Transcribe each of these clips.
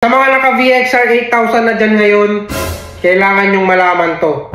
Sa mga naka VXR 8000 na dyan ngayon, kailangan nyong malaman to.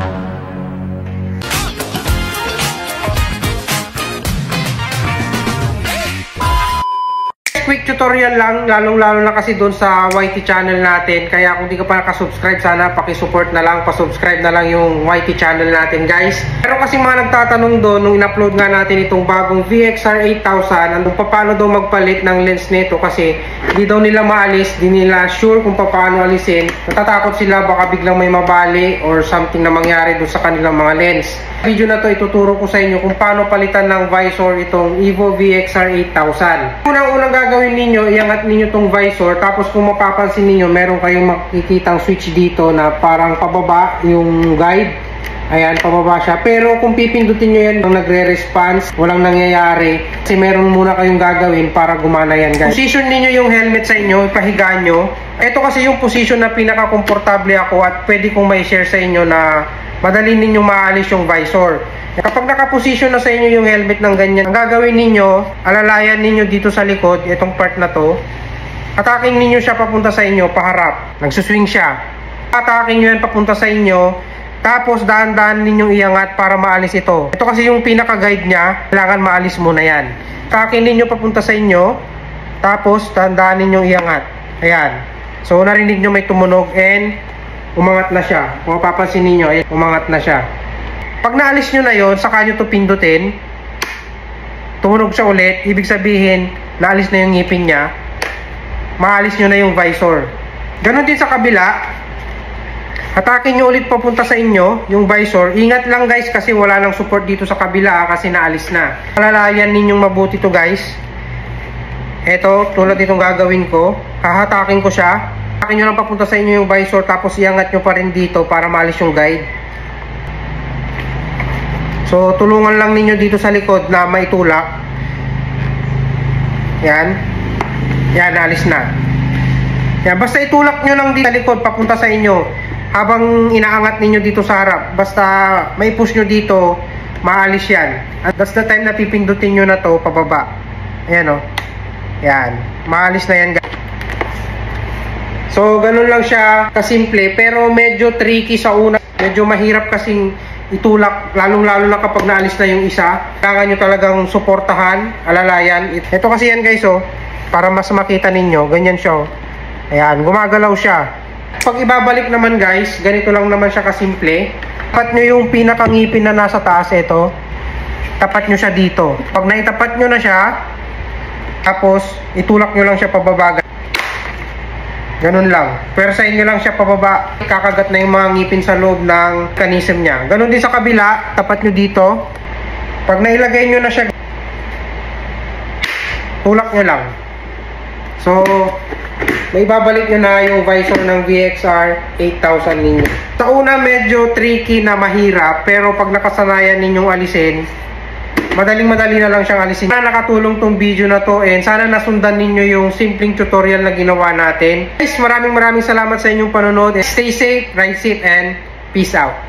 Quick tutorial lang, lalong-lalo na kasi doon sa YT channel natin. Kaya kung di ka pa nakasubscribe, sana pakisupport na lang, pasubscribe na lang yung YT channel natin, guys. Pero kasi mga nagtatanong doon, nung in-upload nga natin itong bagong VXR 8000, paano daw magpalit ng lens nito kasi di daw nila maalis, di nila sure kung paano alisin. Natatakot sila baka biglang may mabali or something na mangyari doon sa kanilang mga lens. Video na to ituturo ko sa inyo kung paano palitan ng visor itong Evo VXR 8000. Unang-unang gagawin ninyo, iangat ninyo itong visor, tapos kung mapapansin ninyo, meron kayong makikitang switch dito na parang pababa yung guide. Ayan, pababa siya. Pero kung pipindutin nyo yan, nagre-response, walang nangyayari. Kasi meron muna kayong gagawin para gumana yan, guys. Position ninyo yung helmet sa inyo, ipahiga nyo. Ito kasi yung position na pinaka-komportable ako at pwede kong may share sa inyo na madali ninyong maalis yung visor. Kapag nakaposisyon na sa inyo yung helmet ng ganyan, ang gagawin ninyo, alalayan ninyo dito sa likod, itong part na to. Ataking ninyo siya papunta sa inyo, paharap. Nagsuswing siya. Ataking nyo yan papunta sa inyo. Tapos dahan-dahan ninyong iangat para maalis ito. Ito kasi yung pinaka-guide niya, kailangan maalis muna yan. Ataking ninyo papunta sa inyo. Tapos dahan-dahan ninyong iangat. Ayan. So narinig nyo may tumunog and umangat na siya. Kung mapapansin ninyo, ayan, umangat na siya. Pag naalis nyo na yon, saka nyo ito pindutin. Tumunog siya ulit. Ibig sabihin, naalis na yung ngipin niya. Maalis nyo na yung visor. Ganon din sa kabila. Atakin nyo ulit papunta sa inyo yung visor. Ingat lang guys kasi wala nang support dito sa kabila kasi naalis na. Alalayan ninyong mabuti to guys. Eto, tulad itong gagawin ko. Hahatakin ko siya. Hatakin nyo lang papunta sa inyo yung visor tapos iangat nyo pa rin dito para maalis yung guide. So, tulungan lang ninyo dito sa likod na maitulak. Yan. Yan, naalis na. Yan, basta itulak nyo lang dito sa likod papunta sa inyo. Habang inaangat ninyo dito sa harap, basta may push nyo dito, maalis yan. At that's the time na pipindutin nyo na to pababa. Ayan o. Yan. Maalis na yan guys. So, ganun lang siya kasimple. Pero medyo tricky sa una. Medyo mahirap kasing itulak. Lalong-lalo na kapag naalis na yung isa. Kailangan nyo talagang suportahan, alalayan. Ito kasi yan guys o. Para mas makita ninyo. Ganyan siya o. Ayan. Gumagalaw siya. Pag ibabalik naman guys, ganito lang naman siya kasimple. Tapat nyo yung pinakangipin na nasa taas, ito. Tapat nyo siya dito. Pag naitapat nyo na siya, tapos itulak nyo lang siya pababa. Ganun lang. Pwersahin nyo lang siya pababa. Kakagat na yung mga ngipin sa loob ng mechanism niya. Ganun din sa kabila, tapat nyo dito. Pag nailagay nyo na siya, tulak nyo lang. So, may babalik nyo na yung visor ng VXR 8000 ninyo. Sa una medyo tricky na mahirap, pero pag nakasanayan ninyong alisin, madaling-madali na lang siyang alisin. Sana nakatulong tong video na to and sana nasundan ninyo yung simpleng tutorial na ginawa natin. Guys, maraming salamat sa inyong panonood. Stay safe, ride safe, and peace out.